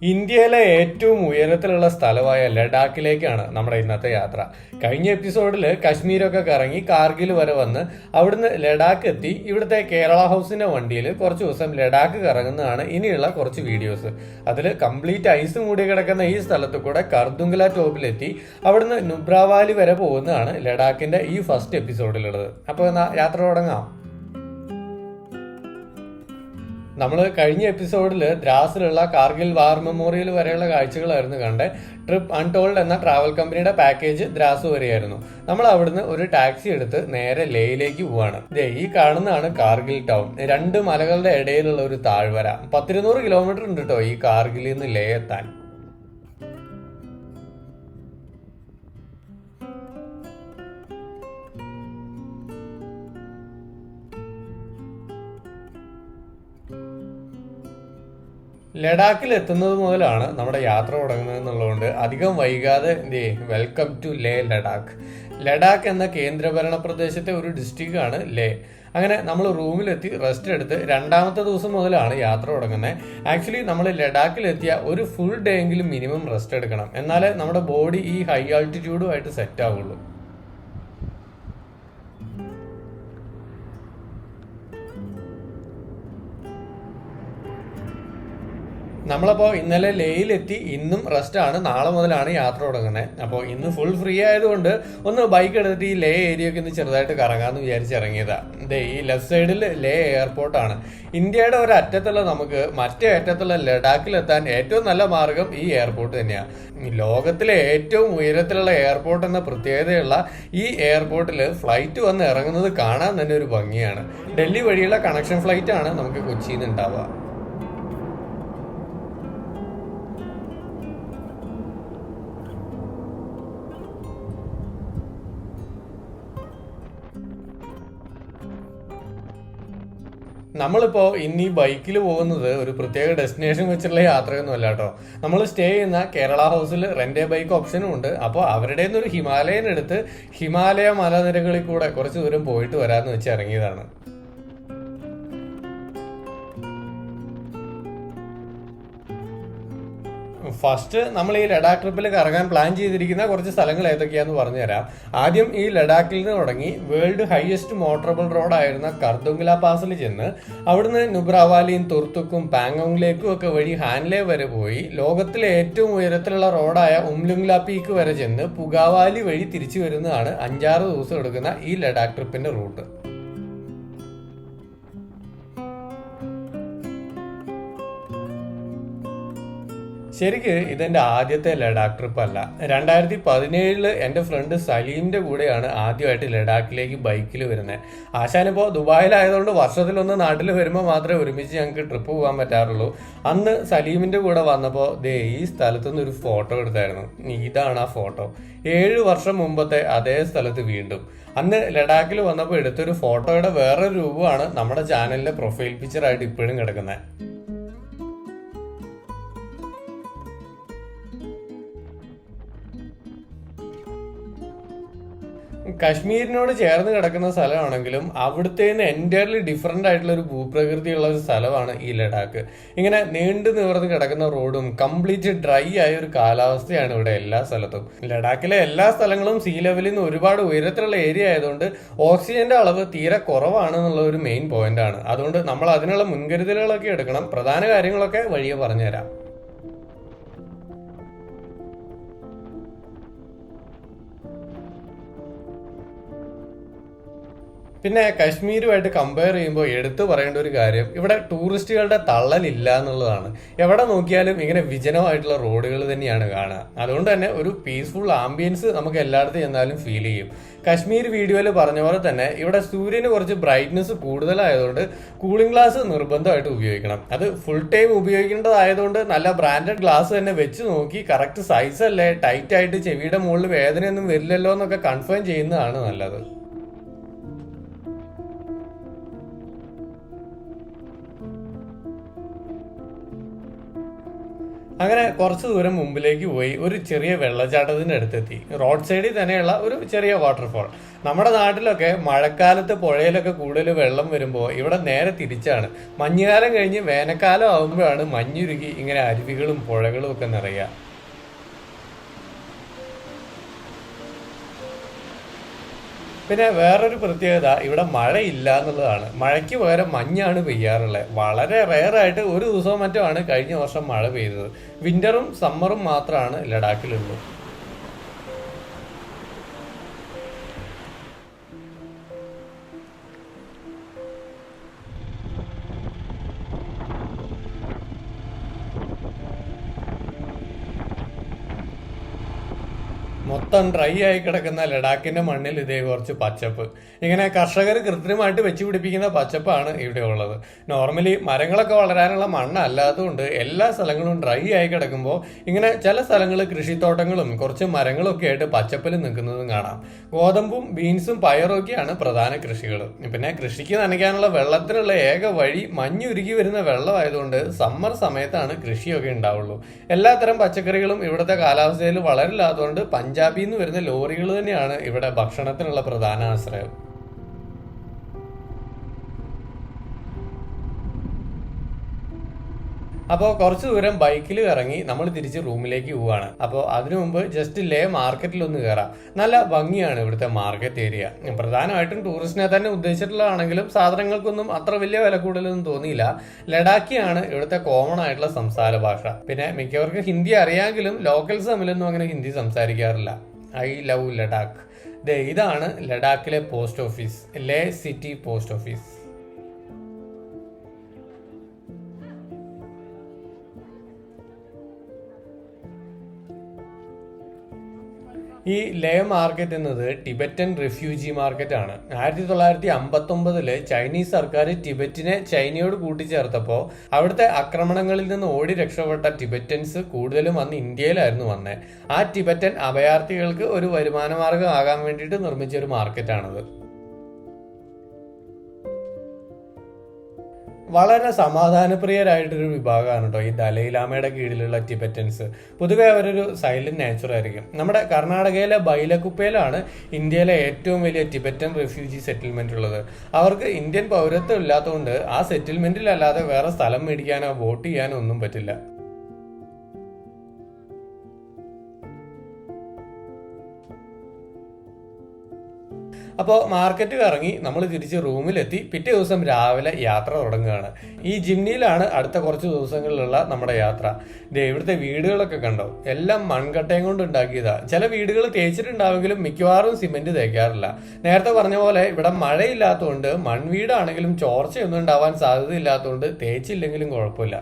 ഇന്ത്യയിലെ ഏറ്റവും ഉയരത്തിലുള്ള സ്ഥലമായ ലഡാക്കിലേക്കാണ് നമ്മുടെ ഇന്നത്തെ യാത്ര. കഴിഞ്ഞ എപ്പിസോഡിൽ കശ്മീരൊക്കെ കറങ്ങി കാർഗിൽ വരെ വന്ന് അവിടുന്ന് ലഡാക്ക് എത്തി ഇവിടുത്തെ കേരള ഹൗസിന്റെ വണ്ടിയിൽ കുറച്ച് ദിവസം ലഡാക്ക് കറങ്ങുന്നതാണ് ഇനിയുള്ള കുറച്ച് വീഡിയോസ്. അതിൽ കംപ്ലീറ്റ് ഐസ് മൂടി കിടക്കുന്ന ഈ സ്ഥലത്ത് കൂടെ കർദുംഗല ടോപ്പിലെത്തി അവിടുന്ന് നുബ്രാവാലി വരെ പോകുന്നതാണ് ലഡാക്കിന്റെ ഈ ഫസ്റ്റ് എപ്പിസോഡിലുള്ളത്. അപ്പോൾ യാത്ര തുടങ്ങാം. നമ്മൾ കഴിഞ്ഞ എപ്പിസോഡിൽ ദ്രാസിലുള്ള കാർഗിൽ വാർ മെമ്മോറിയൽ വരെയുള്ള കാഴ്ചകളായിരുന്നു കണ്ടത്. ട്രിപ്പ് അൺടോൾഡ് എന്ന ട്രാവൽ കമ്പനിയുടെ പാക്കേജ് ദ്രാസ് വരെയായിരുന്നു. നമ്മൾ അവിടുന്ന് ഒരു ടാക്സി എടുത്ത് നേരെ ലേയിലേക്ക് പോവാണ്. ഈ കാണുന്നതാണ് കാർഗിൽ ടൗൺ. രണ്ട് മലകളുടെ ഇടയിലുള്ള ഒരു താഴ്വര. 120 കിലോമീറ്റർ ഉണ്ട് കേട്ടോ ഈ കാർഗിലിൽ നിന്ന് ലേ എത്താൻ. ലഡാക്കിൽ എത്തുന്നത് മുതലാണ് നമ്മുടെ യാത്ര തുടങ്ങുന്നത് എന്നുള്ളതുകൊണ്ട് അധികം വൈകാതെ വെൽക്കം ടു ലേ ലഡാക്ക്. ലഡാക്ക് എന്ന കേന്ദ്രഭരണ പ്രദേശത്തെ ഒരു ഡിസ്ട്രിക്റ്റാണ് ലേ. അങ്ങനെ നമ്മൾ റൂമിലെത്തി റെസ്റ്റ് എടുത്ത് രണ്ടാമത്തെ ദിവസം മുതലാണ് യാത്ര തുടങ്ങുന്നത്. ആക്ച്വലി നമ്മൾ ലഡാക്കിലെത്തിയ ഒരു ഫുൾ ഡേ എങ്കിലും മിനിമം റെസ്റ്റ് എടുക്കണം, എന്നാലേ നമ്മുടെ ബോഡി ഈ ഹൈ ആൾട്ടിറ്റ്യൂഡുമായിട്ട് സെറ്റ് ആവുള്ളൂ. നമ്മളപ്പോൾ ഇന്നലെ ലേയിലെത്തി, ഇന്നും റെസ്റ്റാണ്. നാളെ മുതലാണ് യാത്ര തുടങ്ങുന്നത്. അപ്പോൾ ഇന്ന് ഫുൾ ഫ്രീ ആയതുകൊണ്ട് ഒന്ന് ബൈക്ക് എടുത്തിട്ട് ഈ ലേ ഏരിയയൊക്കെ ഒന്ന് ചെറുതായിട്ട് കറങ്ങാമെന്ന് വിചാരിച്ച് ഇറങ്ങിയതാണ്. ഈ ലെഫ്റ്റ് സൈഡിൽ ലേ എയർപോർട്ടാണ്. ഇന്ത്യയുടെ ഒരു അറ്റത്തുള്ള നമുക്ക് മറ്റേ അറ്റത്തുള്ള ലഡാക്കിലെത്താൻ ഏറ്റവും നല്ല മാർഗം ഈ എയർപോർട്ട് തന്നെയാണ്. ലോകത്തിലെ ഏറ്റവും ഉയരത്തിലുള്ള എയർപോർട്ട് എന്ന പ്രത്യേകതയുള്ള ഈ എയർപോർട്ടിൽ ഫ്ലൈറ്റ് വന്ന് ഇറങ്ങുന്നത് കാണാൻ തന്നെ ഒരു ഭംഗിയാണ്. ഡൽഹി വഴിയുള്ള കണക്ഷൻ ഫ്ലൈറ്റ് ആണ് നമുക്ക് കൊച്ചിയിൽ നിന്ന് ഉണ്ടാവുക. നമ്മളിപ്പോൾ ഇന്ന് ഈ ബൈക്കിൽ പോകുന്നത് ഒരു പ്രത്യേക ഡെസ്റ്റിനേഷൻ വെച്ചുള്ള യാത്രയൊന്നും അല്ല കേട്ടോ. നമ്മൾ സ്റ്റേ ചെയ്യുന്ന കേരള ഹൗസിൽ റെന്റ് ബൈക്ക് ഓപ്ഷനും ഉണ്ട്. അപ്പോൾ അവരുടെ ഒരു ഹിമാലയൻ എടുത്ത് ഹിമാലയ മലനിരകളിൽ കൂടെ കുറച്ച് ദൂരം പോയിട്ട് വരാമെന്ന് വെച്ച് ഇറങ്ങിയതാണ്. ഫസ്റ്റ് നമ്മൾ ഈ ലഡാക്ക് ട്രിപ്പിൽ കറങ്ങാൻ പ്ലാൻ ചെയ്തിരിക്കുന്ന കുറച്ച് സ്ഥലങ്ങൾ ഏതൊക്കെയാന്ന് പറഞ്ഞുതരാം. ആദ്യം ഈ ലഡാക്കിൽ നിന്ന് തുടങ്ങി വേൾഡ് ഹയസ്റ്റ് മോട്ടറബിൾ റോഡായിരുന്ന കർദുംഗല പാസിൽ ചെന്ന് അവിടുന്ന് നുബ്രാവാലിയും തുർത്തുക്കും പാങ്ങോങ്ങിലേക്കും ഒക്കെ വഴി ഹാൻലെ വരെ പോയി ലോകത്തിലെ ഏറ്റവും ഉയരത്തിലുള്ള റോഡായ ഉംലുംഗ്ല പീക്ക് വരെ ചെന്ന് പുഗാവാലി വഴി തിരിച്ചു വരുന്നതാണ് 5-6 ദിവസം എടുക്കുന്ന ഈ ലഡാക്ക് ട്രിപ്പിന്റെ റൂട്ട്. ശരിക്ക് ഇതെന്റെ ആദ്യത്തെ ലഡാക്ക് ട്രിപ്പ് അല്ല. 2017 എൻ്റെ ഫ്രണ്ട് സലീമിന്റെ കൂടെയാണ് ആദ്യമായിട്ട് ലഡാക്കിലേക്ക് ബൈക്കിൽ വരുന്നത്. ആശാനിപ്പോൾ ദുബായിലായതുകൊണ്ട് വർഷത്തിലൊന്ന് നാട്ടിൽ വരുമ്പോൾ മാത്രമേ ഒരുമിച്ച് ഞങ്ങൾക്ക് ട്രിപ്പ് പോകാൻ പറ്റാറുള്ളൂ. അന്ന് സലീമിന്റെ കൂടെ വന്നപ്പോൾ ഈ സ്ഥലത്തുനിന്ന് ഒരു ഫോട്ടോ എടുത്തായിരുന്നു. ഇതാണ് ആ ഫോട്ടോ. 7 വർഷം മുമ്പത്തെ അതേ സ്ഥലത്ത് വീണ്ടും. അന്ന് ലഡാക്കിൽ വന്നപ്പോൾ എടുത്തൊരു ഫോട്ടോയുടെ വേറൊരു രൂപമാണ് നമ്മുടെ ചാനലിലെ പ്രൊഫൈൽ പിക്ചറായിട്ട് ഇപ്പോഴും കിടക്കുന്നത്. കശ്മീരിനോട് ചേർന്ന് കിടക്കുന്ന സ്ഥലമാണെങ്കിലും അവിടുത്തേന്ന് എൻറ്റയർലി ഡിഫറെന്റ് ആയിട്ടുള്ള ഒരു ഭൂപ്രകൃതിയുള്ള ഒരു സ്ഥലമാണ് ഈ ലഡാക്ക്. ഇങ്ങനെ നീണ്ടു നിവർന്ന് കിടക്കുന്ന റോഡും കംപ്ലീറ്റ് ഡ്രൈ ആയ ഒരു കാലാവസ്ഥയാണ് ഇവിടെ എല്ലാ സ്ഥലത്തും. ലഡാക്കിലെ എല്ലാ സ്ഥലങ്ങളും സീ ലെവലിൽ നിന്ന് ഒരുപാട് ഉയരത്തിലുള്ള ഏരിയ ആയതുകൊണ്ട് ഓക്സിജന്റെ അളവ് തീരെ കുറവാണ് എന്നുള്ള ഒരു മെയിൻ പോയിന്റ് ആണ്. അതുകൊണ്ട് നമ്മൾ അതിനുള്ള മുൻകരുതലുകളൊക്കെ എടുക്കണം. പ്രധാന കാര്യങ്ങളൊക്കെ വഴിയെ പറഞ്ഞുതരാം. പിന്നെ കശ്മീരുമായിട്ട് കമ്പയർ ചെയ്യുമ്പോൾ എടുത്തു പറയേണ്ട ഒരു കാര്യം, ഇവിടെ ടൂറിസ്റ്റുകളുടെ തള്ളലില്ല എന്നുള്ളതാണ്. എവിടെ നോക്കിയാലും ഇങ്ങനെ വിജനമായിട്ടുള്ള റോഡുകൾ തന്നെയാണ് കാണുക. അതുകൊണ്ട് തന്നെ ഒരു പീസ്ഫുൾ ആംബിയൻസ് നമുക്ക് എല്ലായിടത്തും ചെന്നാലും ഫീൽ ചെയ്യും. കശ്മീർ വീഡിയോയിൽ പറഞ്ഞ പോലെ തന്നെ ഇവിടെ സൂര്യന് കുറച്ച് ബ്രൈറ്റ്നസ് കൂടുതലായതുകൊണ്ട് കൂളിംഗ് ഗ്ലാസ് നിർബന്ധമായിട്ട് ഉപയോഗിക്കണം. അത് ഫുൾ ടൈം ഉപയോഗിക്കേണ്ടതായതുകൊണ്ട് നല്ല ബ്രാൻഡഡ് ഗ്ലാസ് തന്നെ വെച്ച് നോക്കി കറക്റ്റ് സൈസ് അല്ലേ, ടൈറ്റ് ആയിട്ട് ചെവിയുടെ മുകളിൽ വേദനയൊന്നും വരില്ലല്ലോ എന്നൊക്കെ കൺഫേം ചെയ്യുന്നതാണ് നല്ലത്. അങ്ങനെ കുറച്ച് ദൂരം മുമ്പിലേക്ക് പോയി ഒരു ചെറിയ വെള്ളച്ചാട്ടത്തിന്റെ അടുത്തെത്തി. റോഡ് സൈഡിൽ തന്നെയുള്ള ഒരു ചെറിയ വാട്ടർഫോൾ. നമ്മുടെ നാട്ടിലൊക്കെ മഴക്കാലത്ത് പുഴയിലൊക്കെ കൂടുതൽ വെള്ളം വരുമ്പോൾ ഇവിടെ നേരെ തിരിച്ചാണ്. മഞ്ഞുകാലം കഴിഞ്ഞ് വേനൽക്കാലം ആകുമ്പോഴാണ് മഞ്ഞുരുകി ഇങ്ങനെ അരുവികളും പുഴകളും ഒക്കെ നിറയുക. പിന്നെ വേറൊരു പ്രത്യേകത ഇവിടെ മഴയില്ല എന്നുള്ളതാണ്. മഴയ്ക്ക് പകരം മഞ്ഞാണ് പെയ്യാറുള്ളത്. വളരെ റെയറായിട്ട് ഒരു ദിവസവും മറ്റോ ആണ് കഴിഞ്ഞ വർഷം മഴ പെയ്തത്. വിന്ററും സമ്മറും മാത്രമാണ് ലഡാക്കിലുള്ളൂ. മൊത്തം ഡ്രൈ ആയി കിടക്കുന്ന ലഡാക്കിന്റെ മണ്ണിൽ ഇതേ കുറച്ച് പച്ചപ്പ്. ഇങ്ങനെ കർഷകർ കൃത്രിമമായിട്ട് വെച്ച് പിടിപ്പിക്കുന്ന പച്ചപ്പാണ് ഇവിടെ ഉള്ളത്. നോർമലി മരങ്ങളൊക്കെ വളരാനുള്ള മണ്ണല്ലാത്തതുകൊണ്ട് എല്ലാ സ്ഥലങ്ങളും ഡ്രൈ ആയി കിടക്കുമ്പോൾ ഇങ്ങനെ ചില സ്ഥലങ്ങൾ കൃഷിത്തോട്ടങ്ങളും കുറച്ച് മരങ്ങളും ഒക്കെ ആയിട്ട് പച്ചപ്പിൽ നിൽക്കുന്നതും കാണാം. ഗോതമ്പും ബീൻസും പയറും ഒക്കെയാണ് പ്രധാന കൃഷികൾ. പിന്നെ കൃഷിക്ക് നനയ്ക്കാനുള്ള വെള്ളത്തിനുള്ള ഏക വഴി മഞ്ഞുരുകി വരുന്ന വെള്ളമായതുകൊണ്ട് സമ്മർ സമയത്താണ് കൃഷിയൊക്കെ ഉണ്ടാവുള്ളൂ. എല്ലാത്തരം പച്ചക്കറികളും ഇവിടുത്തെ കാലാവസ്ഥയിൽ വളരില്ലാത്തതുകൊണ്ട് പഞ്ചാബിൽ നിന്ന് വരുന്ന ലോറികൾ തന്നെയാണ് ഇവിടെ ഭക്ഷണത്തിനുള്ള പ്രധാന ആശ്രയം. അപ്പോൾ കുറച്ച് ദൂരം ബൈക്കിൽ ഇറങ്ങി നമ്മൾ തിരിച്ച് റൂമിലേക്ക് പോവാണ്. അപ്പോൾ അതിനു മുമ്പ് ജസ്റ്റ് ലേ മാർക്കറ്റിലൊന്ന് കയറാം. നല്ല ഭംഗിയാണ് ഇവിടുത്തെ മാർക്കറ്റ് ഏരിയ. പ്രധാനമായിട്ടും ടൂറിസ്റ്റിനെ തന്നെ ഉദ്ദേശിച്ചിട്ടുള്ളതാണെങ്കിലും സാധനങ്ങൾക്കൊന്നും അത്ര വലിയ വില കൂടുതലൊന്നും തോന്നിയില്ല. ലഡാക്കിയാണ് ഇവിടുത്തെ കോമൺ ആയിട്ടുള്ള സംസാര ഭാഷ. പിന്നെ മിക്കവർക്കും ഹിന്ദി അറിയാമെങ്കിലും ലോക്കൽസ് തമ്മിലൊന്നും അങ്ങനെ ഹിന്ദി സംസാരിക്കാറില്ല. I love Ladakh. ഇതാണ് ലഡാക്കിലെ post office, Leh city post office. ഈ ലേ മാർക്കറ്റ് എന്നത് ടിബറ്റൻ റെഫ്യൂജി മാർക്കറ്റ് ആണ്. 1959 ചൈനീസ് സർക്കാർ ടിബറ്റിനെ ചൈനയോട് കൂട്ടിച്ചേർത്തപ്പോൾ അവിടുത്തെ ആക്രമണങ്ങളിൽ നിന്ന് ഓടി രക്ഷപ്പെട്ട ടിബറ്റൻസ് കൂടുതലും അന്ന് ഇന്ത്യയിലായിരുന്നു വന്നത്. ആ ടിബറ്റൻ അഭയാർത്ഥികൾക്ക് ഒരു വരുമാന മാർഗം ആകാൻ വേണ്ടിയിട്ട് നിർമ്മിച്ച ഒരു മാർക്കറ്റാണത്. വളരെ സമാധാനപ്രിയരായിട്ടൊരു വിഭാഗമാണ് കേട്ടോ ഈ ദലൈലാമയുടെ കീഴിലുള്ള ടിബറ്റൻസ്. പൊതുവെ അവരൊരു സൈലന്റ് നേച്ചർ ആയിരിക്കും. നമ്മുടെ കർണാടകയിലെ ബൈലക്കുപ്പയിലാണ് ഇന്ത്യയിലെ ഏറ്റവും വലിയ ടിബറ്റൻ റെഫ്യൂജി സെറ്റിൽമെന്റ് ഉള്ളത്. അവർക്ക് ഇന്ത്യൻ പൗരത്വം ഇല്ലാത്തതുകൊണ്ട് ആ സെറ്റിൽമെന്റിലല്ലാതെ വേറെ സ്ഥലം മേടിക്കാനോ വോട്ട് ചെയ്യാനോ ഒന്നും പറ്റില്ല. അപ്പോൾ മാർക്കറ്റ് കറങ്ങി നമ്മൾ തിരിച്ച് റൂമിലെത്തി. പിറ്റേ ദിവസം രാവിലെ യാത്ര തുടങ്ങുകയാണ്. ഈ ജിംനിയിലാണ് അടുത്ത കുറച്ച് ദിവസങ്ങളിലുള്ള നമ്മുടെ യാത്ര. ഇവിടുത്തെ വീടുകളൊക്കെ കണ്ടോ, എല്ലാം മൺകട്ടയും കൊണ്ട് ഉണ്ടാക്കിയതാ. ചില വീടുകൾ തേച്ചിട്ടുണ്ടാവെങ്കിലും മിക്കവാറും സിമെന്റ് തേക്കാറില്ല. നേരത്തെ പറഞ്ഞ പോലെ ഇവിടെ മഴയില്ലാത്തതുകൊണ്ട് മൺവീടാണെങ്കിലും ചോർച്ചയൊന്നും ഉണ്ടാവാൻ സാധ്യതയില്ലാത്തതുകൊണ്ട് തേച്ചില്ലെങ്കിലും കുഴപ്പമില്ല.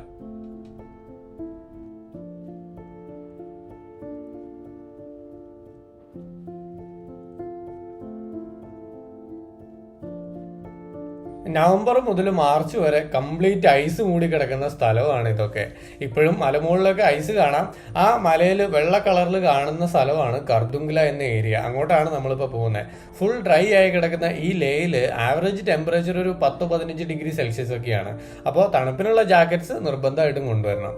നവംബർ മുതൽ മാർച്ച് വരെ കംപ്ലീറ്റ് ഐസ് മൂടി കിടക്കുന്ന സ്ഥലമാണ് ഇതൊക്കെ. ഇപ്പോഴും മലമുകളിലൊക്കെ ഐസ് കാണാം. ആ മലയിൽ വെള്ള കളറിൽ കാണുന്ന സ്ഥലമാണ് കർദുംഗ്ല എന്ന ഏരിയ. അങ്ങോട്ടാണ് നമ്മളിപ്പോൾ പോകുന്നത്. ഫുൾ ഡ്രൈ ആയി കിടക്കുന്ന ഈ ലേയിൽ ആവറേജ് ടെമ്പറേച്ചർ ഒരു 10-15 ഡിഗ്രി സെൽഷ്യസ് ഒക്കെയാണ്. അപ്പോൾ തണുപ്പിനുള്ള ജാക്കറ്റ്സ് നിർബന്ധമായിട്ടും കൊണ്ടുവരണം.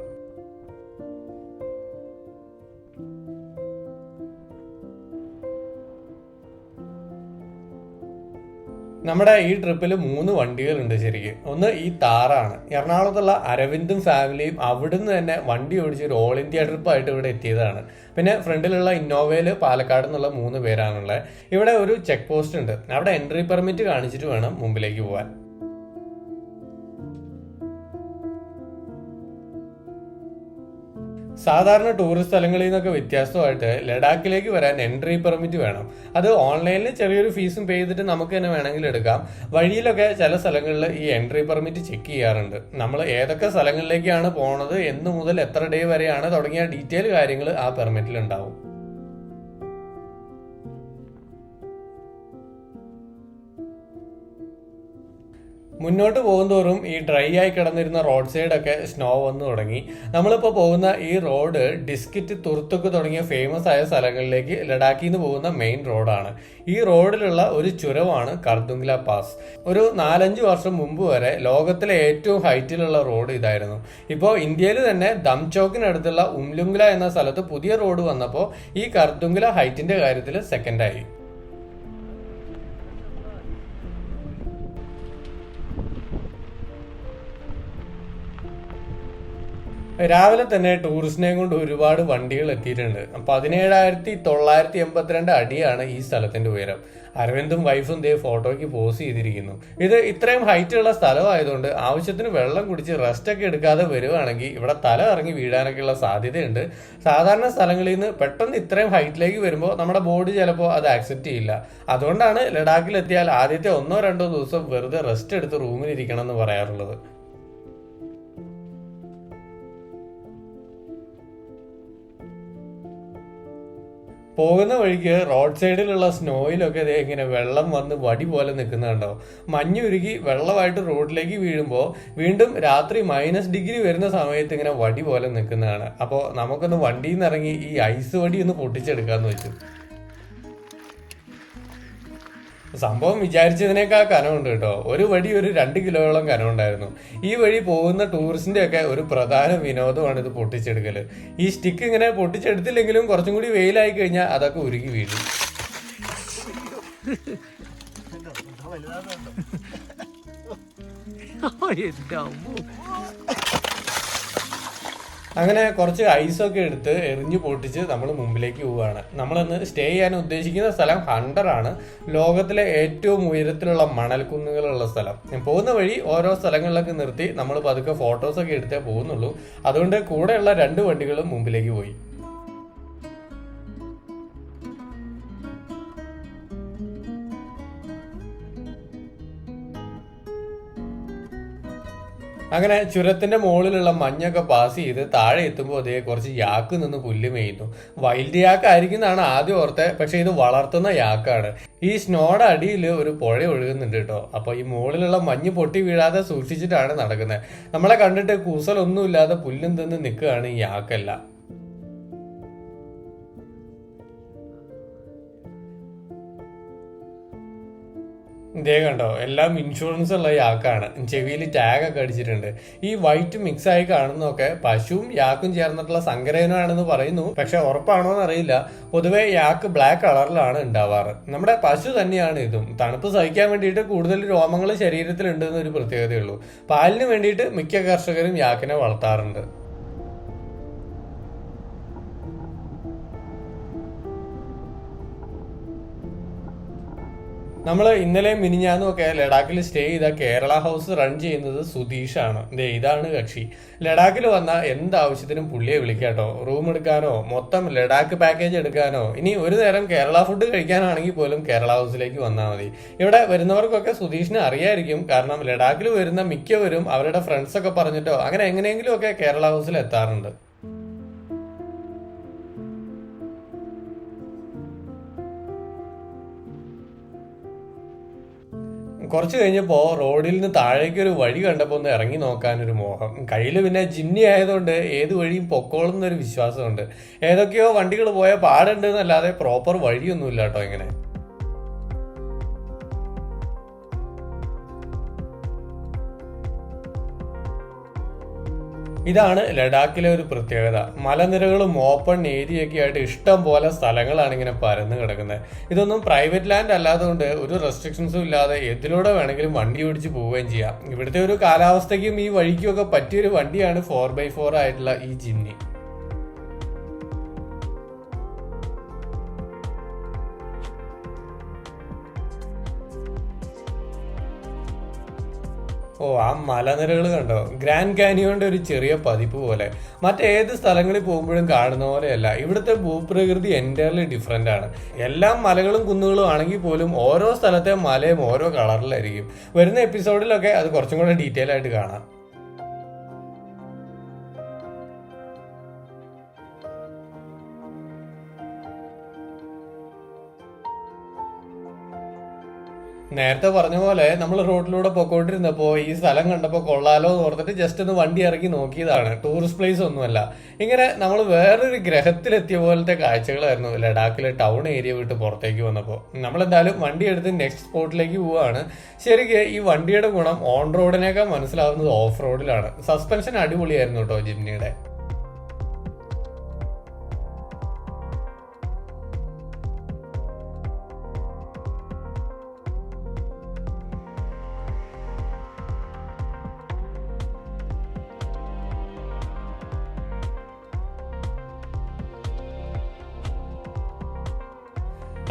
നമ്മുടെ ഈ ട്രിപ്പിൽ 3 വണ്ടികളുണ്ട് ശരിക്കും. ഒന്ന് ഈ താറാണ്. എറണാകുളത്തുള്ള അരവിന്ദും ഫാമിലിയും അവിടുന്ന് തന്നെ വണ്ടി ഓടിച്ച് ഒരു ഓൾ ഇന്ത്യ ട്രിപ്പായിട്ട് ഇവിടെ എത്തിയതാണ്. പിന്നെ ഫ്രണ്ടിലുള്ള ഇന്നോവയിൽ പാലക്കാട് നിന്നുള്ള 3 പേരാണുള്ളത്. ഇവിടെ ഒരു ചെക്ക് പോസ്റ്റ് ഉണ്ട്. അവിടെ എൻട്രി പെർമിറ്റ് കാണിച്ചിട്ട് വേണം മുമ്പിലേക്ക് പോകാൻ. സാധാരണ ടൂറിസ്റ്റ് സ്ഥലങ്ങളിൽ നിന്നൊക്കെ വ്യത്യസ്തമായിട്ട് ലഡാക്കിലേക്ക് വരാൻ എൻട്രി പെർമിറ്റ് വേണം. അത് ഓൺലൈനിൽ ചെറിയൊരു ഫീസും പേ ചെയ്തിട്ട് നമുക്ക് തന്നെ വേണമെങ്കിൽ എടുക്കാം. വഴിയിലൊക്കെ ചില സ്ഥലങ്ങളിൽ ഈ എൻട്രി പെർമിറ്റ് ചെക്ക് ചെയ്യാറുണ്ട്. നമ്മൾ ഏതൊക്കെ സ്ഥലങ്ങളിലേക്കാണ് പോണത്, എന്ന് മുതൽ എത്ര ഡേ വരെയാണ് തുടങ്ങിയ ഡീറ്റെയിൽ കാര്യങ്ങൾ ആ പെർമിറ്റിൽ ഉണ്ടാവും. മുന്നോട്ട് പോകുന്തോറും ഈ ഡ്രൈ ആയി കിടന്നിരുന്ന റോഡ് സൈഡൊക്കെ സ്നോ വന്നു തുടങ്ങി. നമ്മളിപ്പോൾ പോകുന്ന ഈ റോഡ് ഡിസ്കിറ്റ്, തുർത്തുക്ക് തുടങ്ങിയ ഫേമസ് ആയ സ്ഥലങ്ങളിലേക്ക് ലഡാക്കിൽ നിന്ന് പോകുന്ന മെയിൻ റോഡാണ്. ഈ റോഡിലുള്ള ഒരു ചുരമാണ് കർദുംഗ്ല പാസ്. ഒരു 4-5 വർഷം മുമ്പ് വരെ ലോകത്തിലെ ഏറ്റവും ഹൈറ്റിലുള്ള റോഡ് ഇതായിരുന്നു. ഇപ്പോൾ ഇന്ത്യയിൽ തന്നെ ദംചോക്കിനടുത്തുള്ള ഉംലുംഗ്ല എന്ന സ്ഥലത്ത് പുതിയ റോഡ് വന്നപ്പോൾ ഈ കർദുംഗ്ല ഹൈറ്റിന്റെ കാര്യത്തിൽ സെക്കൻഡായി. രാവിലെ തന്നെ ടൂറിസ്റ്റിനെയും കൊണ്ട് ഒരുപാട് വണ്ടികൾ എത്തിയിട്ടുണ്ട്. 17,982 അടിയാണ് ഈ സ്ഥലത്തിന്റെ ഉയരം. അരവിന്ദും വൈഫും ദേ ഫോട്ടോയ്ക്ക് പോസ് ചെയ്തിരിക്കുന്നു. ഇത് ഇത്രയും ഹൈറ്റ് ഉള്ള സ്ഥലമായതുകൊണ്ട് ആവശ്യത്തിന് വെള്ളം കുടിച്ച് റെസ്റ്റ് ഒക്കെ എടുക്കാതെ വരുവാണെങ്കിൽ ഇവിടെ തല ഇറങ്ങി വീഴാനൊക്കെയുള്ള സാധ്യതയുണ്ട്. സാധാരണ സ്ഥലങ്ങളിൽ നിന്ന് പെട്ടെന്ന് ഇത്രയും ഹൈറ്റിലേക്ക് വരുമ്പോൾ നമ്മുടെ ബോഡി ചിലപ്പോൾ അത് ആക്സെപ്റ്റ് ചെയ്യില്ല. അതുകൊണ്ടാണ് ലഡാക്കിലെത്തിയാൽ ആദ്യത്തെ 1-2 ദിവസം വെറുതെ റെസ്റ്റ് എടുത്ത് റൂമിലിരിക്കണം എന്ന് പറയാറുള്ളത്. പോകുന്ന വഴിക്ക് റോഡ് സൈഡിലുള്ള സ്നോയിലൊക്കെ ഇങ്ങനെ വെള്ളം വന്ന് വടി പോലെ നിൽക്കുന്നുണ്ടോ. മഞ്ഞുരുകി വെള്ളമായിട്ട് റോഡിലേക്ക് വീഴുമ്പോൾ വീണ്ടും രാത്രി -ഡിഗ്രി വരുന്ന സമയത്ത് ഇങ്ങനെ വടി പോലെ നിൽക്കുന്നതാണ്. അപ്പോൾ നമുക്കൊന്ന് വണ്ടിയിൽ നിന്ന് ഇറങ്ങി ഈ ഐസ് വടി ഒന്ന് പൊട്ടിച്ചെടുക്കാന്ന് വെച്ചു. സംഭവം വിചാരിച്ചതിനേക്കാൾ കനമുണ്ട് കേട്ടോ. ഒരു വടി ഒരു 2 കിലോയോളം കനമുണ്ടായിരുന്നു. ഈ വഴി പോകുന്ന ടൂറിസ്റ്റിന്റെ ഒക്കെ ഒരു പ്രധാന വിനോദമാണ് ഇത് പൊട്ടിച്ചെടുക്കല്. ഈ സ്റ്റിക്ക് ഇങ്ങനെ പൊട്ടിച്ചെടുത്തില്ലെങ്കിലും കുറച്ചും കൂടി വെയിലായി കഴിഞ്ഞാൽ അതൊക്കെ ഉരുകി വീഴും. അങ്ങനെ കുറച്ച് ഐസൊക്കെ എടുത്ത് എറിഞ്ഞു പൊട്ടിച്ച് നമ്മൾ മുമ്പിലേക്ക് പോവുകയാണ്. നമ്മളിന്ന് സ്റ്റേ ചെയ്യാൻ ഉദ്ദേശിക്കുന്ന സ്ഥലം ഹണ്ടറാണ്. ലോകത്തിലെ ഏറ്റവും ഉയരത്തിലുള്ള മണൽക്കുന്നുകളുള്ള സ്ഥലം. പോകുന്ന വഴി ഓരോ സ്ഥലങ്ങളിലൊക്കെ നിർത്തി നമ്മൾ പതുക്കെ ഫോട്ടോസൊക്കെ എടുത്തേ പോകുന്നുള്ളൂ. അതുകൊണ്ട് കൂടെയുള്ള 2 വണ്ടികളും മുമ്പിലേക്ക് പോയി. അങ്ങനെ ചുരത്തിന്റെ മുകളിലുള്ള മഞ്ഞൊക്കെ പാസ് ചെയ്ത് താഴെ എത്തുമ്പോൾ അതേ കുറച്ച് യാക്ക് നിന്ന് പുല്ല് മേയുന്നു. വൈൽഡ് യാക്ക് ആയിരിക്കും എന്നാണ് ആദ്യം ഓർത്തെ, പക്ഷെ ഇത് വളർത്തുന്ന യാക്കാണ്. ഈ സ്നോയുടെ അടിയിൽ ഒരു പുഴ ഒഴുകുന്നുണ്ട് കേട്ടോ. അപ്പൊ ഈ മുകളിലുള്ള മഞ്ഞ് പൊട്ടി വീഴാതെ സൂക്ഷിച്ചിട്ടാണ് നടക്കുന്നത്. നമ്മളെ കണ്ടിട്ട് കൂസലൊന്നുമില്ലാതെ പുല്ലും തിന്ന് നിൽക്കുകയാണ് ഈ യാക്കെല്ലാം. ഇതേ കണ്ടോ, എല്ലാം ഇൻഷുറൻസ് ഉള്ള യാക്കാണ്. ചെവിയിൽ ടാഗ് ഒക്കെ അടിച്ചിട്ടുണ്ട്. ഈ വൈറ്റ് മിക്സ് ആയി കാണുന്നതൊക്കെ പശുവും യാക്കും ചേർന്നിട്ടുള്ള സങ്കരയിനമാണെന്ന് പറയുന്നു. പക്ഷെ ഉറപ്പാണോ എന്നറിയില്ല. പൊതുവെ യാക്ക് ബ്ലാക്ക് കളറിലാണ് ഉണ്ടാവാറ്. നമ്മുടെ പശു തന്നെയാണ് ഇതും. തണുപ്പ് സഹിക്കാൻ വേണ്ടിയിട്ട് കൂടുതൽ രോമങ്ങൾ ശരീരത്തിൽ ഉണ്ടെന്നൊരു പ്രത്യേകതയുള്ളൂ. പാലിന് വേണ്ടിയിട്ട് മിക്ക കർഷകരും യാക്കിനെ വളർത്താറുണ്ട്. നമ്മൾ ഇന്നലെ മിനിഞ്ഞാന്നും ഒക്കെ ലഡാക്കിൽ സ്റ്റേ ചെയ്ത കേരള ഹൗസ് റൺ ചെയ്യുന്നത് സുധീഷാണ്. ഇതാണ് കക്ഷി. ലഡാക്കിൽ വന്ന എന്താവശ്യത്തിനും പുള്ളിയെ വിളിക്കാട്ടോ. റൂം എടുക്കാനോ മൊത്തം ലഡാക്ക് പാക്കേജ് എടുക്കാനോ ഇനി ഒരു നേരം കേരള ഫുഡ് കഴിക്കാനാണെങ്കിൽ പോലും കേരള ഹൗസിലേക്ക് വന്നാൽ മതി. ഇവിടെ വരുന്നവർക്കൊക്കെ സുധീഷിനെ അറിയായിരിക്കും. കാരണം ലഡാക്കിൽ വരുന്ന മിക്കവരും അവരുടെ ഫ്രണ്ട്സൊക്കെ പറഞ്ഞിട്ടോ അങ്ങനെ എങ്ങനെയെങ്കിലും ഒക്കെ കേരള ഹൗസിൽ എത്താറുണ്ട്. കുറച്ച് കഴിഞ്ഞപ്പോൾ റോഡിൽ നിന്ന് താഴേക്ക് ഒരു വഴി കണ്ടപ്പോൾ ഒന്ന് ഇറങ്ങി നോക്കാനൊരു മോഹം. കയ്യിൽ പിന്നെ ജിന്നി ആയതുകൊണ്ട് ഏത് വഴിയും പൊക്കോളുന്നൊരു വിശ്വാസമുണ്ട്. ഏതൊക്കെയോ വണ്ടികൾ പോയ പാടുണ്ട് എന്നല്ലാതെ പ്രോപ്പർ വഴിയൊന്നുമില്ല കേട്ടോ ഇങ്ങനെ. ഇതാണ് ലഡാക്കിലെ ഒരു പ്രത്യേകത. മലനിരകളും ഓപ്പൺ ഏരിയയൊക്കെ ആയിട്ട് ഇഷ്ടം പോലെ സ്ഥലങ്ങളാണ് ഇങ്ങനെ പരന്ന് കിടക്കുന്നത്. ഇതൊന്നും പ്രൈവറ്റ് ലാൻഡ് അല്ലാത്തതുകൊണ്ട് ഒരു റെസ്ട്രിക്ഷൻസും ഇല്ലാതെ എതിലൂടെ വേണമെങ്കിലും വണ്ടി ഓടിച്ച് പോവുകയും ചെയ്യാം. ഇവിടുത്തെ ഒരു കാലാവസ്ഥയ്ക്കും ഈ വഴിക്കും ഒക്കെ പറ്റിയൊരു വണ്ടിയാണ് 4x4 ആയിട്ടുള്ള ഈ ജിന്നി. ഓ, ആ മലനിരകൾ കണ്ടോ. ഗ്രാൻഡ് കാനിയോന്റെ ഒരു ചെറിയ പതിപ്പ് പോലെ. മറ്റേത് സ്ഥലങ്ങളിൽ പോകുമ്പോഴും കാണുന്ന പോലെയല്ല. ഇവിടുത്തെ ഭൂപ്രകൃതി എൻറ്റയർലി ഡിഫറെന്റ് ആണ്. എല്ലാം മലകളും കുന്നുകളും ആണെങ്കിൽ പോലും ഓരോ സ്ഥലത്തെ മലയും ഓരോ കളറിലായിരിക്കും. വരുന്ന എപ്പിസോഡിലൊക്കെ അത് കുറച്ചും കൂടെ ഡീറ്റെയിൽ ആയിട്ട് കാണാം. നേരത്തെ പറഞ്ഞ പോലെ നമ്മൾ റോഡിലൂടെ പൊക്കോണ്ടിരുന്നപ്പോ ഈ സ്ഥലം കണ്ടപ്പോ കൊള്ളാലോ എന്ന് ഓർത്തിട്ട് ജസ്റ്റ് ഒന്ന് വണ്ടി ഇറങ്ങി നോക്കിയതാണ്. ടൂറിസ്റ്റ് പ്ലേസ് ഒന്നുമല്ല. ഇങ്ങനെ നമ്മൾ വേറൊരു ഗ്രഹത്തിലെത്തിയ പോലത്തെ കാഴ്ചകളായിരുന്നു ലഡാക്കിലെ ടൗൺ ഏരിയ വിട്ട് പുറത്തേക്ക് വന്നപ്പോൾ. നമ്മളെന്തായാലും വണ്ടി എടുത്ത് നെക്സ്റ്റ് സ്പോട്ടിലേക്ക് പോവുകയാണ്. ശരിക്കും ഈ വണ്ടിയുടെ ഗുണം ഓൺ റോഡിനേക്കാൾ മനസ്സിലാവുന്നത് ഓഫ് റോഡിലാണ്. സസ്പെൻഷൻ അടിപൊളിയായിരുന്നു കേട്ടോ ജിംനിയുടെ.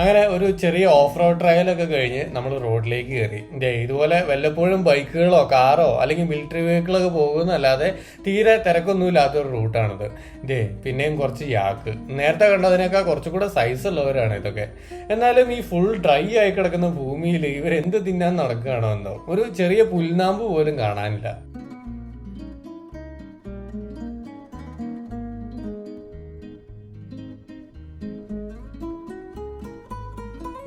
അങ്ങനെ ഒരു ചെറിയ ഓഫ് റോഡ് ട്രയലൊക്കെ കഴിഞ്ഞ് നമ്മൾ റോഡിലേക്ക് കയറി. ഇതുപോലെ വല്ലപ്പോഴും ബൈക്കുകളോ കാറോ അല്ലെങ്കിൽ മിലിറ്ററി വെഹിക്കിളൊക്കെ പോകുന്നല്ലാതെ തീരെ തിരക്കൊന്നുമില്ലാത്തൊരു റൂട്ടാണിത്. പിന്നെയും കുറച്ച് യാക്ക്. നേരത്തെ കണ്ടതിനേക്കാൾ കുറച്ചുകൂടെ സൈസ് ഉള്ളവരാണ് ഇതൊക്കെ. എന്നാലും ഈ ഫുൾ ഡ്രൈ ആയി കിടക്കുന്ന ഭൂമിയിൽ ഇവരെന്ത് തിന്നാൻ നടക്കുകയാണോ എന്തോ. ഒരു ചെറിയ പുൽനാമ്പ് പോലും കാണാനില്ല.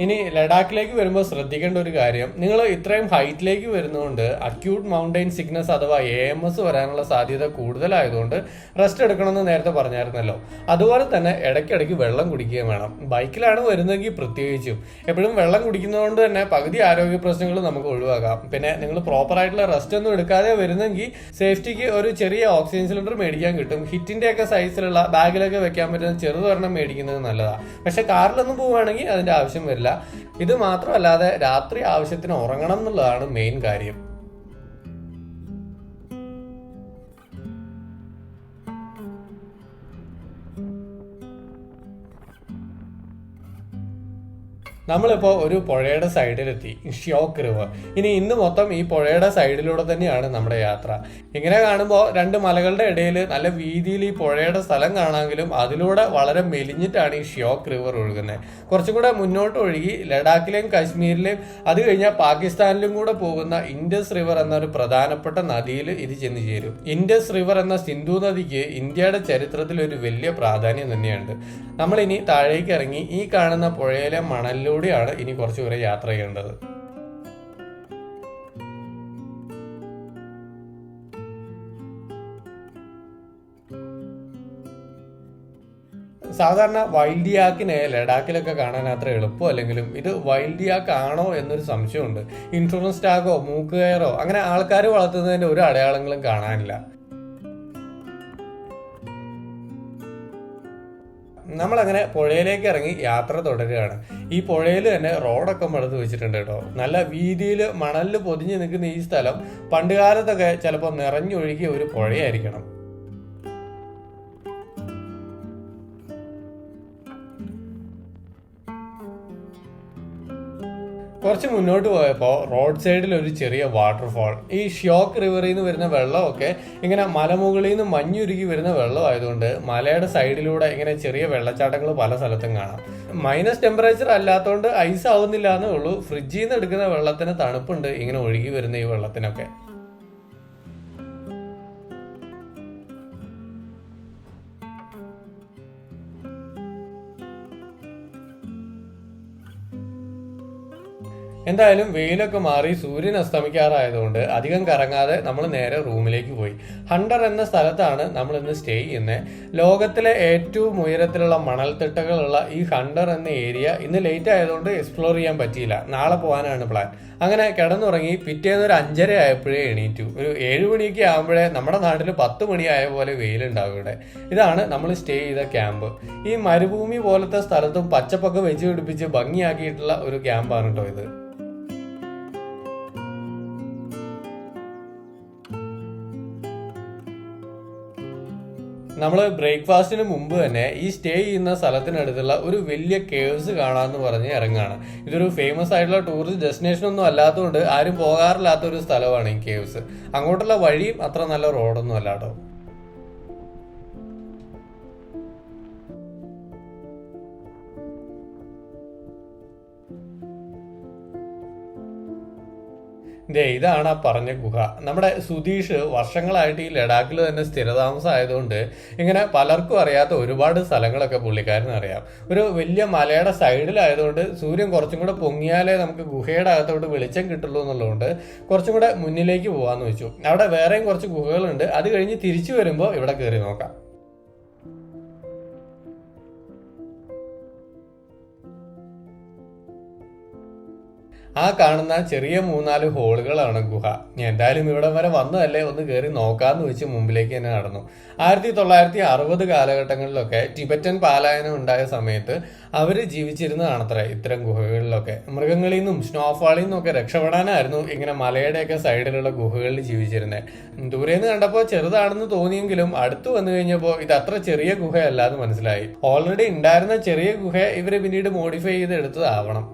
ഇനി ലഡാക്കിലേക്ക് വരുമ്പോൾ ശ്രദ്ധിക്കേണ്ട ഒരു കാര്യം, നിങ്ങൾ ഇത്രയും ഹൈറ്റിലേക്ക് വരുന്നതുകൊണ്ട് അക്യൂട്ട് മൗണ്ടൈൻ സിക്നസ് അഥവാ AMS വരാനുള്ള സാധ്യത കൂടുതലായതുകൊണ്ട് റെസ്റ്റ് എടുക്കണമെന്ന് നേരത്തെ പറഞ്ഞായിരുന്നല്ലോ. അതുപോലെ തന്നെ ഇടയ്ക്കിടയ്ക്ക് വെള്ളം കുടിക്കുകയും വേണം. ബൈക്കിലാണ് വരുന്നതെങ്കിൽ പ്രത്യേകിച്ചും എപ്പോഴും വെള്ളം കുടിക്കുന്നതുകൊണ്ട് തന്നെ പകുതി ആരോഗ്യ പ്രശ്നങ്ങൾ നമുക്ക് ഒഴിവാക്കാം. പിന്നെ നിങ്ങൾ പ്രോപ്പർ ആയിട്ടുള്ള റെസ്റ്റ് ഒന്നും എടുക്കാതെ വരുന്നെങ്കിൽ സേഫ്റ്റിക്ക് ഒരു ചെറിയ ഓക്സിജൻ സിലിണ്ടർ മേടിക്കാൻ കിട്ടും. ഹിറ്റിന്റെ ഒക്കെ സൈസിലുള്ള ബാഗിലൊക്കെ വെക്കാൻ പറ്റുന്ന ചെറുതൊരെണ്ണം മേടിക്കുന്നത് നല്ലതാണ്. പക്ഷെ കാറിലൊന്നും പോവുകയാണെങ്കിൽ അതിന്റെ ആവശ്യം വരില്ല. ഇത് മാത്രമല്ലാതെ രാത്രി ആവശ്യത്തിന് ഉറങ്ങണം എന്നുള്ളതാണ് മെയിൻ കാര്യം. നമ്മളിപ്പോ ഒരു പുഴയുടെ സൈഡിലെത്തി, ഷ്യോക്ക് റിവർ. ഇന്ന് മൊത്തം ഈ പുഴയുടെ സൈഡിലൂടെ തന്നെയാണ് നമ്മുടെ യാത്ര. ഇങ്ങനെ കാണുമ്പോൾ രണ്ട് മലകളുടെ ഇടയിൽ നല്ല വീതിയിൽ ഈ പുഴയുടെ സ്ഥലം കാണാമെങ്കിലും അതിലൂടെ വളരെ മെലിഞ്ഞിട്ടാണ് ഈ ഷ്യോക്ക് റിവർ ഒഴുകുന്നത്. കുറച്ചും കൂടെ മുന്നോട്ട് ഒഴുകി ലഡാക്കിലെയും കാശ്മീരിലെയും അത് കഴിഞ്ഞാൽ പാകിസ്ഥാനിലും കൂടെ പോകുന്ന ഇൻഡസ് റിവർ എന്നൊരു പ്രധാനപ്പെട്ട നദിയിൽ ഇത് ചെന്ന് ചേരും. ഇൻഡസ് റിവർ എന്ന സിന്ധു നദിക്ക് ഇന്ത്യയുടെ ചരിത്രത്തിൽ ഒരു വലിയ പ്രാധാന്യം തന്നെയുണ്ട്. നമ്മളിനി താഴേക്ക് ഇറങ്ങി ഈ കാണുന്ന പുഴയിലെ മണലിലൂടെയാണ് ഇനി കുറച്ചുകൂടെ യാത്ര ചെയ്യേണ്ടത്. സാധാരണ വൈൽഡ് യാക്കിനെ ലഡാക്കിലൊക്കെ കാണാൻ അത്ര എളുപ്പമല്ലെങ്കിലും ഇത് വൈൽഡ് യാക്ക് ആണോ എന്നൊരു സംശയമുണ്ട്. ഇൻഷുറൻസ് ടാഗോ മൂക്കുകയറോ അങ്ങനെ ആൾക്കാർ വളർത്തുന്നതിന്റെ ഒരു അടയാളങ്ങളും കാണാനില്ല. നമ്മളങ്ങനെ പുഴയിലേക്ക് ഇറങ്ങി യാത്ര തുടരുകയാണ്. ഈ പുഴയിൽ തന്നെ റോഡൊക്കെ പണിത് വെച്ചിട്ടുണ്ട് കേട്ടോ. നല്ല വീതിയിൽ മണലിൽ പൊതിഞ്ഞു നിൽക്കുന്ന ഈ സ്ഥലം പണ്ടുകാലത്തൊക്കെ ചിലപ്പോൾ നിറഞ്ഞൊഴുകിയ ഒരു പുഴയായിരിക്കണം. കുറച്ച് മുന്നോട്ട് പോയപ്പോൾ റോഡ് സൈഡിൽ ഒരു ചെറിയ വാട്ടർഫാൾ. ഈ ഷ്യോക്ക് റിവറിൽ നിന്ന് വരുന്ന വെള്ളമൊക്കെ ഇങ്ങനെ മലമുകളിൽ നിന്ന് മഞ്ഞുരുകി വരുന്ന വെള്ളം ആയതുകൊണ്ട് മലയുടെ സൈഡിലൂടെ ഇങ്ങനെ ചെറിയ വെള്ളച്ചാട്ടങ്ങൾ പല സ്ഥലത്തും കാണാം. മൈനസ് ടെമ്പറേച്ചർ അല്ലാത്തതുകൊണ്ട് ഐസ് ആവുന്നില്ല എന്നേ ഉള്ളൂ. ഫ്രിഡ്ജിൽ നിന്ന് എടുക്കുന്ന വെള്ളത്തിന് തണുപ്പുണ്ട് ഇങ്ങനെ ഒഴുകി വരുന്ന ഈ വെള്ളത്തിനൊക്കെ. എന്തായാലും വെയിലൊക്കെ മാറി സൂര്യൻ അസ്തമിക്കാറായതുകൊണ്ട് അധികം കറങ്ങാതെ നമ്മൾ നേരെ റൂമിലേക്ക് പോയി. ഹണ്ടർ എന്ന സ്ഥലത്താണ് നമ്മൾ ഇന്ന് സ്റ്റേ ചെയ്യുന്നത്. ലോകത്തിലെ ഏറ്റവും ഉയരത്തിലുള്ള മണൽത്തിട്ടകളുള്ള ഈ ഹണ്ടർ എന്ന ഏരിയ ഇന്ന് ലേറ്റ് ആയതുകൊണ്ട് എക്സ്പ്ലോർ ചെയ്യാൻ പറ്റിയില്ല. നാളെ പോകാനാണ് പ്ലാൻ. അങ്ങനെ കിടന്നുറങ്ങി പിറ്റേന്ന് ഒരു 5:30 ആയപ്പോഴേ എണീറ്റു. ഒരു 7 മണിയൊക്കെ ആകുമ്പോഴേ നമ്മുടെ നാട്ടിൽ 10 മണിയായ പോലെ വെയിലുണ്ടാവും ഇവിടെ. ഇതാണ് നമ്മൾ സ്റ്റേ ചെയ്ത ക്യാമ്പ്. ഈ മരുഭൂമി പോലത്തെ സ്ഥലത്തും പച്ചപ്പൊക്കെ വെച്ച് പിടിപ്പിച്ച് ഭംഗിയാക്കിയിട്ടുള്ള ഒരു ക്യാമ്പാണ് കേട്ടോ ഇത്. നമ്മൾ ബ്രേക്ക്ഫാസ്റ്റിന് മുമ്പ് തന്നെ ഈ സ്റ്റേ ചെയ്യുന്ന സ്ഥലത്തിനടുത്തുള്ള ഒരു വലിയ കേവ്സ് കാണാമെന്ന് പറഞ്ഞ് ഇറങ്ങാണ്. ഇതൊരു ഫേമസ് ആയിട്ടുള്ള ടൂറിസ്റ്റ് ഡെസ്റ്റിനേഷൻ ഒന്നും അല്ലാത്തതുകൊണ്ട് ആരും പോകാറില്ലാത്ത ഒരു സ്ഥലമാണ് ഈ കേവ്സ്. അങ്ങോട്ടുള്ള വഴിയും അത്ര നല്ല റോഡൊന്നും അല്ല കേട്ടോ. ഇതാണ് ആ പറഞ്ഞ ഗുഹ. നമ്മുടെ സുധീഷ് വർഷങ്ങളായിട്ട് ഈ ലഡാക്കിൽ തന്നെ സ്ഥിരതാമസം ആയതുകൊണ്ട് ഇങ്ങനെ പലർക്കും അറിയാത്ത ഒരുപാട് സ്ഥലങ്ങളൊക്കെ പുള്ളിക്കാരന് അറിയാം. ഒരു വലിയ മലയുടെ സൈഡിലായതുകൊണ്ട് സൂര്യൻ കുറച്ചും കൂടെ പൊങ്ങിയാലേ നമുക്ക് ഗുഹയുടെ അകത്തോട്ട് വെളിച്ചം കിട്ടുള്ളൂ എന്നുള്ളതുകൊണ്ട് കുറച്ചും കൂടെ മുന്നിലേക്ക് പോകാന്ന് വെച്ചു. അവിടെ വേറെയും കുറച്ച് ഗുഹകളുണ്ട്. അത് കഴിഞ്ഞ് തിരിച്ചു വരുമ്പോൾ ഇവിടെ കയറി നോക്കാം. ആ കാണുന്ന ചെറിയ 3-4 ഹോളുകളാണ് ഗുഹ. എന്തായാലും ഇവിടെ വരെ വന്നതല്ലേ, ഒന്ന് കയറി നോക്കാന്ന് വെച്ച് മുമ്പിലേക്ക് തന്നെ നടന്നു. 1960 കാലഘട്ടങ്ങളിലൊക്കെ ടിബറ്റൻ പാലായനം ഉണ്ടായ സമയത്ത് അവര് ജീവിച്ചിരുന്നതാണത്ര ഇത്തരം ഗുഹകളിലൊക്കെ. മൃഗങ്ങളിൽ നിന്നും സ്നോഫാളിൽ നിന്നും ഒക്കെ രക്ഷപ്പെടാനായിരുന്നു ഇങ്ങനെ മലയുടെയൊക്കെ സൈഡിലുള്ള ഗുഹകളിൽ ജീവിച്ചിരുന്നത്. ദൂരേന്ന് കണ്ടപ്പോൾ ചെറുതാണെന്ന് തോന്നിയെങ്കിലും അടുത്ത് വന്നു കഴിഞ്ഞപ്പോൾ ഇത് അത്ര ചെറിയ ഗുഹയല്ല എന്ന് മനസ്സിലായി. ഓൾറെഡി ഉണ്ടായിരുന്ന ചെറിയ ഗുഹ ഇവര് പിന്നീട് മോഡിഫൈ ചെയ്ത് എടുത്തതാവണം.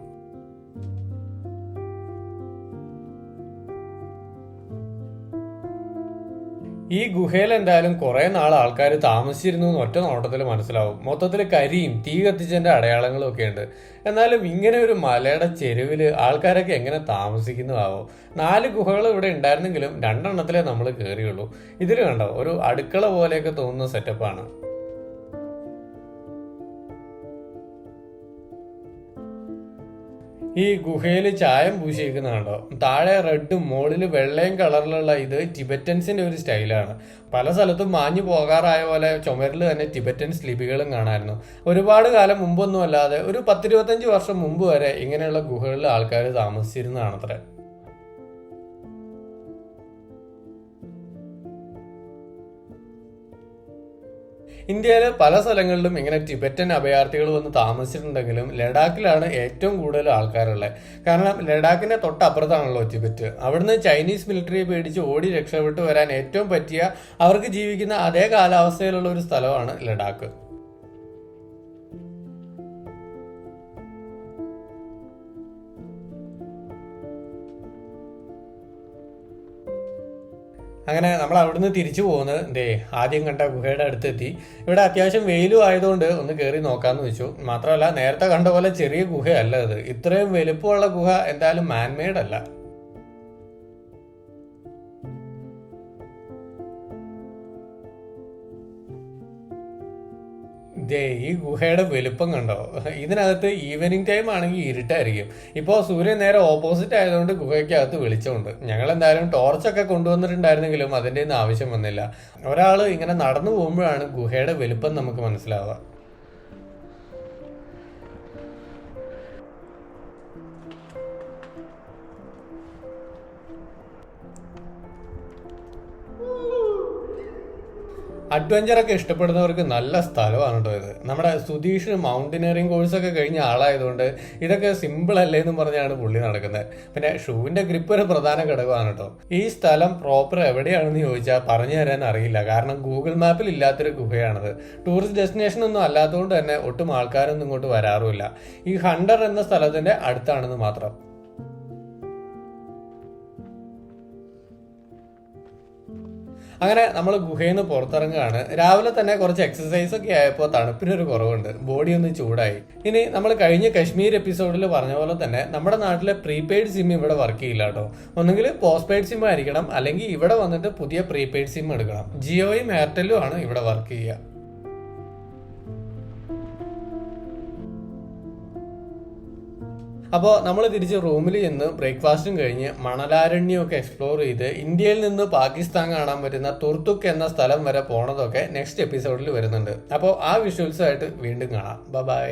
ഈ ഗുഹയിൽ എന്തായാലും കുറെ നാൾ ആൾക്കാർ താമസിച്ചിരുന്നു എന്ന് ഒറ്റ നോട്ടത്തിൽ മനസ്സിലാവും. മൊത്തത്തിൽ കരിയും തീ കത്തിച്ചതിന്റെ അടയാളങ്ങളും ഒക്കെ ഉണ്ട്. എന്നാലും ഇങ്ങനെ ഒരു മലയുടെ ചെരുവിൽ ആൾക്കാരൊക്കെ എങ്ങനെ താമസിക്കുന്നതാവോ? 4 ഗുഹകൾ ഇവിടെ ഉണ്ടായിരുന്നെങ്കിലും 2 എണ്ണത്തിലേ നമ്മൾ കയറിയുള്ളൂ. ഇതിൽ കണ്ടോ, ഒരു അടുക്കള പോലെയൊക്കെ തോന്നുന്ന സെറ്റപ്പാണ്. ഈ ഗുഹയിൽ ചായം പൂശിയിരിക്കുന്ന കണ്ടോ, താഴെ റെഡും മുകളിൽ വെള്ളയും കളറിലുള്ള ഇത് ടിബറ്റൻസിന്റെ ഒരു സ്റ്റൈലാണ്. പല സ്ഥലത്തും മാഞ്ഞു പോകാറായ പോലെ ചുമരിൽ തന്നെ ടിബറ്റൻ ലിപികളും കാണാമായിരുന്നു. ഒരുപാട് കാലം മുമ്പൊന്നും അല്ലാതെ ഒരു 10-25 വർഷം മുമ്പ് വരെ ഇങ്ങനെയുള്ള ഗുഹകളിൽ ആൾക്കാർ താമസിച്ചിരുന്നതാണത്രേ. ഇന്ത്യയിലെ പല സ്ഥലങ്ങളിലും ഇങ്ങനെ ടിബറ്റൻ അഭയാർത്ഥികൾ വന്ന് താമസിച്ചിട്ടുണ്ടെങ്കിലും ലഡാക്കിലാണ് ഏറ്റവും കൂടുതൽ ആൾക്കാരുള്ളത്. കാരണം ലഡാക്കിന്റെ തൊട്ടപ്പുറത്താണല്ലോ ടിബറ്റ്. അവിടുന്ന് ചൈനീസ് മിലിറ്ററിയെ പേടിച്ച് ഓടി രക്ഷപ്പെട്ടു വരാൻ ഏറ്റവും പറ്റിയ, അവർക്ക് ജീവിക്കുന്ന അതേ കാലാവസ്ഥയിലുള്ള ഒരു സ്ഥലമാണ് ലഡാക്ക്. അങ്ങനെ നമ്മൾ അവിടുന്ന് തിരിച്ചു പോകുന്നത് ആദ്യം കണ്ട ഗുഹയുടെ അടുത്തെത്തി. ഇവിടെ അത്യാവശ്യം വെയിലും ആയതുകൊണ്ട് ഒന്ന് കയറി നോക്കാന്ന് വെച്ചു. മാത്രമല്ല, നേരത്തെ കണ്ട പോലെ ചെറിയ ഗുഹയല്ല ഇത്. ഇത്രയും വലുപ്പമുള്ള ഗുഹ എന്തായാലും മാൻമെയ്ഡ് അല്ല. ഈ ഗുഹയുടെ വലുപ്പം കണ്ടോ? ഇതിനകത്ത് ഈവനിങ് ടൈം ആണെങ്കിൽ ഇരുട്ടായിരിക്കും. ഇപ്പോൾ സൂര്യൻ നേരെ ഓപ്പോസിറ്റ് ആയതുകൊണ്ട് ഗുഹയ്ക്കകത്ത് വെളിച്ചമുണ്ട്. ഞങ്ങൾ എന്തായാലും ടോർച്ചൊക്കെ കൊണ്ടുവന്നിട്ടുണ്ടായിരുന്നെങ്കിലും അതിൻ്റെ ഒന്നും ആവശ്യം വന്നില്ല. ഒരാൾ ഇങ്ങനെ നടന്നു പോകുമ്പോഴാണ് ഗുഹയുടെ വലുപ്പം നമുക്ക് മനസ്സിലാവുക. അഡ്വഞ്ചറൊക്കെ ഇഷ്ടപ്പെടുന്നവർക്ക് നല്ല സ്ഥലമാണ് കേട്ടോ ഇത്. നമ്മുടെ സുധീഷ് മൗണ്ടനിയറിംഗ് കോഴ്സൊക്കെ കഴിഞ്ഞ ആളായതുകൊണ്ട് ഇതൊക്കെ സിമ്പിൾ അല്ലേ എന്ന് പറഞ്ഞാണ് പുള്ളി നടക്കുന്നത്. പിന്നെ ഷൂവിന്റെ ഗ്രിപ്പ് ഒരു പ്രധാന ഘടകമാണ് കേട്ടോ. ഈ സ്ഥലം പ്രോപ്പർ എവിടെയാണെന്ന് ചോദിച്ചാൽ പറഞ്ഞു തരാൻ അറിയില്ല. കാരണം ഗൂഗിൾ മാപ്പിൽ ഇല്ലാത്തൊരു ഗുഹയാണത്. ടൂറിസ്റ്റ് ഡെസ്റ്റിനേഷൻ ഒന്നും അല്ലാത്തതുകൊണ്ട് തന്നെ ഒട്ടും ആൾക്കാരൊന്നും ഇങ്ങോട്ട് വരാറുമില്ല. ഈ ഹണ്ടർ എന്ന സ്ഥലത്തിന്റെ അടുത്താണെന്ന് മാത്രം. അങ്ങനെ നമ്മൾ ഗുഹയിൽ നിന്ന് പുറത്തിറങ്ങുകയാണ്. രാവിലെ തന്നെ കുറച്ച് എക്സസൈസ് ഒക്കെ ആയപ്പോൾ തണുപ്പിനൊരു കുറവുണ്ട്, ബോഡി ഒന്ന് ചൂടായി. ഇനി നമ്മൾ കഴിഞ്ഞ കശ്മീർ എപ്പിസോഡിൽ പറഞ്ഞ പോലെ തന്നെ നമ്മുടെ നാട്ടിലെ പ്രീപെയ്ഡ് സിം ഇവിടെ വർക്ക് ചെയ്യില്ല കേട്ടോ. ഒന്നെങ്കിൽ പോസ്റ്റ് പെയ്ഡ് സിം ആയിരിക്കണം, അല്ലെങ്കിൽ ഇവിടെ വന്നിട്ട് പുതിയ പ്രീപെയ്ഡ് സിം എടുക്കണം. ജിയോയും എയർടെല്ലും ആണ് ഇവിടെ വർക്ക് ചെയ്യുക. അപ്പോൾ നമ്മൾ തിരിച്ച് റൂമിൽ ചെന്ന് ബ്രേക്ക്ഫാസ്റ്റും കഴിഞ്ഞ് മണലാരണ്യമൊക്കെ എക്സ്പ്ലോർ ചെയ്ത് ഇന്ത്യയിൽ നിന്ന് പാകിസ്ഥാൻ കാണാൻ പറ്റുന്ന തുർത്തുക്ക് എന്ന സ്ഥലം വരെ പോണതൊക്കെ നെക്സ്റ്റ് എപ്പിസോഡിൽ വരുന്നുണ്ട്. അപ്പോൾ ആ വിഷ്വൽസുമായിട്ട് വീണ്ടും കാണാം. ബൈ.